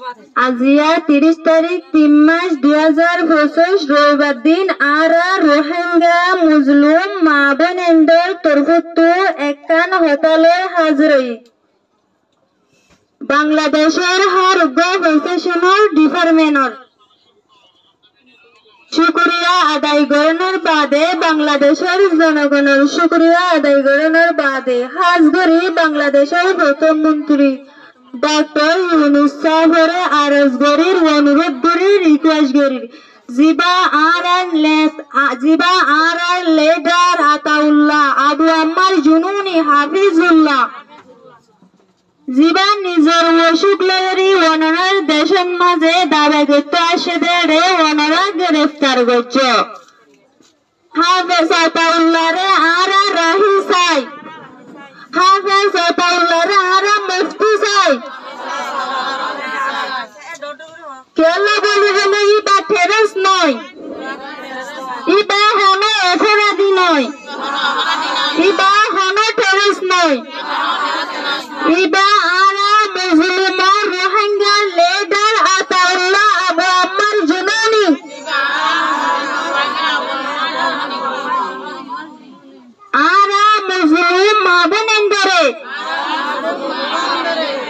আজিয়া 30 তারিখ 3 মাস 2025 রবিবার দিন আরা রোহিঙ্গা মুসলিম মা বোনেদের তরফতু একখান হতালে হাজরই বাংলাদেশের হরগ্য প্রফেশনাল ডিপার্টমেন্টর শুকরিয়া আদায় করানোর বাদে বাংলাদেশের জনগণের শুকরিয়া আদায় করানোর বাদে হাজগরি বাংলাদেশের প্রধানমন্ত্রী ডক্টর ইউনূস সাহেবের আরজ গরির অনুরোধ গরি রিকোয়েস্ট গরির জিবা আর লেডার আতাউল্লাহ আবু আম্মার জুনুনি হাফিজুল্লাহ জিবা নিজের ওষুধ লরি ওনার দেশের মাঝে দাবে করতে আসে দেড়ে ওনারা গ্রেফতার করছে হাফেজ আতাউল্লাহ রে আরা রাহি চাই হাফেজ আতাউল্লাহ রে আরা মুফতি চাই কেলা বলি হলে ইবা টেরস নয় ইবা হন অপরাধী নয় ইবা হন টেরস নয় ইবা আরা মুসলিম রোহিঙ্গা লেডার আতাউল্লাহ আবু আম্মার জুনুনি আরা মুসলিম মা বোনেন্দরে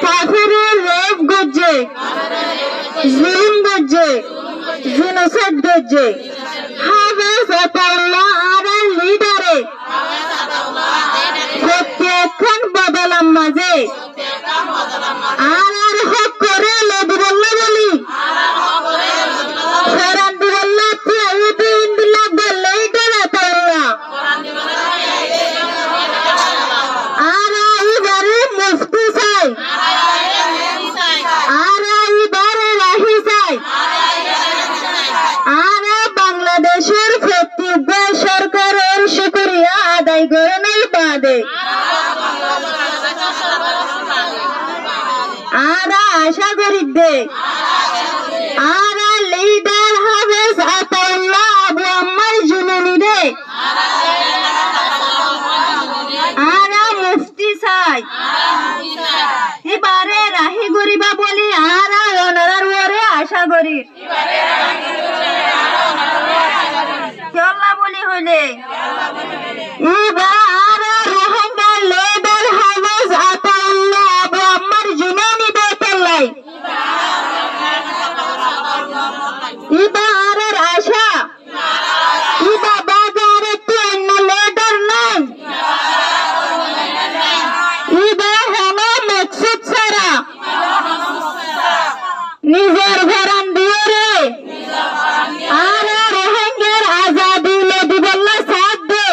কাফিরের রেপ গজ্জে জুলুম গজ্জে জিনোসাইড গজ্জে হাফেজ আতাউল্লাহ আরা লিডারে প্রত্যেকক্ষণ বদলাম মাঝে আর হক করে লদিবল্লা বলি ফেরান দিবল্লা প্রাইভেট ইন্দিলা বললে এটা আতাউল্লাহ আর এইবারে মুফতি চাই আর এইবারে রাহি চাই আর বাংলাদেশের প্রত্যেক সরকারের শুকরিয়া আদায় করানোর বাদে আরা আশা করি দে আরা লিডার হাফেজ আতাউল্লাহ আবু আম্মার জুনুনি রে আরা মুফতি চাই এবারে রাহি গরিবা বলি আরা ওনার ওরে আশা করি কেলা বলি হইলে এবার আরা রোহিঙ্গা লেডার হাফেজ আতাউল্লাহ আবু আম্মার জুনুনি বেতলাই এবার আশা ইবা বাজারে অন্য লেডার নাই ইবা হল মকসুদ ছাড়া নিজের ঘরান দিয়ে রে আর রোহিঙ্গার আজাদি লদিবল্লা সাথ দে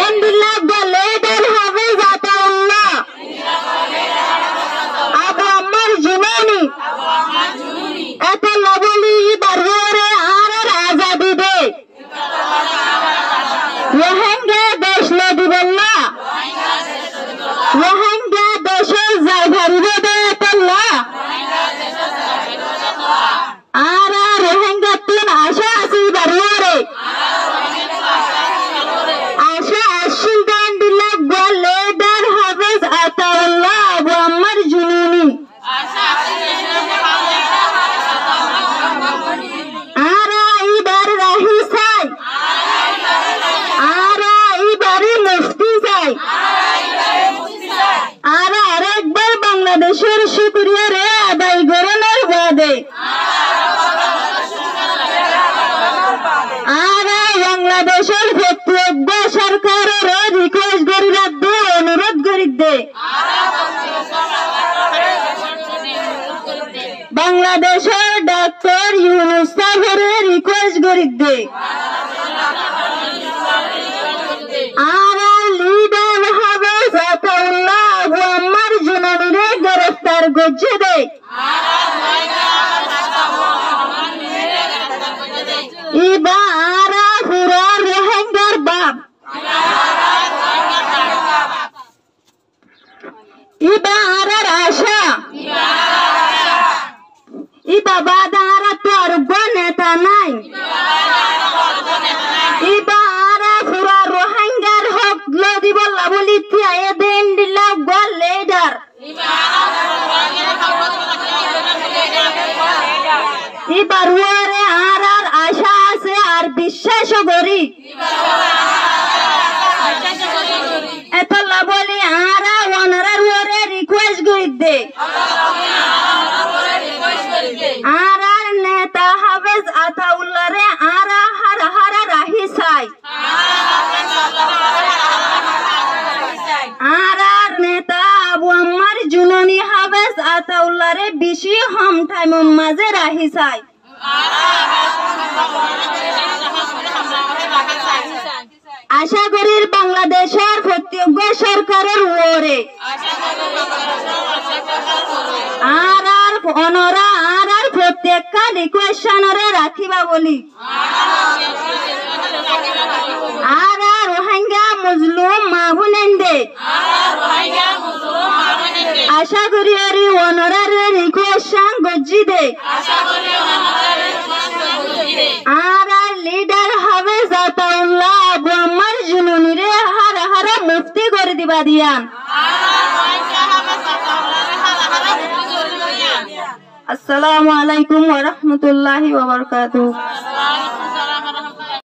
এন্দিল্লাহ লেডার হাফেজ আতাউল্লাহ আবু আম্মার জুনুনি এত লবলি বাররে আর আজাদি দে রোহিঙ্গা দেশ লদিবল্লা রোহিঙ্গা দেশের যাই ভারিব দে এতল্লা আর রোহিঙ্গা তিন আশা আছে বাররে আশা আসিল দেন দিল্লা লেডার হাফেজ আতাউল্লাহ আবু আম্মার জুনুনি আরা এইবার রাহি চাই আরা এইবারে মুফতি চাই আরা আরেকবার বাংলাদেশের শুকরিয়া রে আদায় করানোর বাদে আরা বাংলাদেশের প্রত্যেক সরকারের রিকোয়েস্ট করি রাখবে অনুরোধ করি দে বাংলাদেশের ডক্টর ইউনূস সাহেবের রিকোয়েস্ট করি দে আর লিডার হাফেজ আতাউল্লাহ আবু আম্মার জুনুনি রে গ্রেফতার করছে দে ইবা আরা পুরা রোহিঙ্গার বাপ ইবা আরার আশা ইবা বাদা আরা তো আর নেতা নাই ইবা আরা পুরা রোহিঙ্গার হক লদিবল্লা বলি তিয়ায়ে দেন দিল্লা লেডার এবার ওরে আর আশা আছে আর বিশ্বাস করি এতলা বলি আর ওনারা ওরে রিকোয়েস্ট করি দে আর নেতা হাফেজ আতাউল্লাহ রে আর হারা রাহি চাই আর নেতা আবু আম্মার জুননি হাফেজ আতাউল্লাহ রে বেশি হম টাইমের মাঝে রাহি চাই আশা করি বাংলাদেশের প্রত্যেক সরকারের ওরে আর অনরা আর প্রত্যেকটা রিকোয়েশনরে রাখিবা বলি আর রোহিঙ্গা মুসলিম মাহুনেন্দে আশা করি অনরার রিকোয়েশন গজ্জি দে আর লিডার হবে আতাউল্লাহ আবু আম্মার জুনুনি রে হারা মুফতি করে দিবা দিয়ান আসসালামু আলাইকুম ওয়া রাহমাতুল্লাহি ওয়া বারাকাতুহু।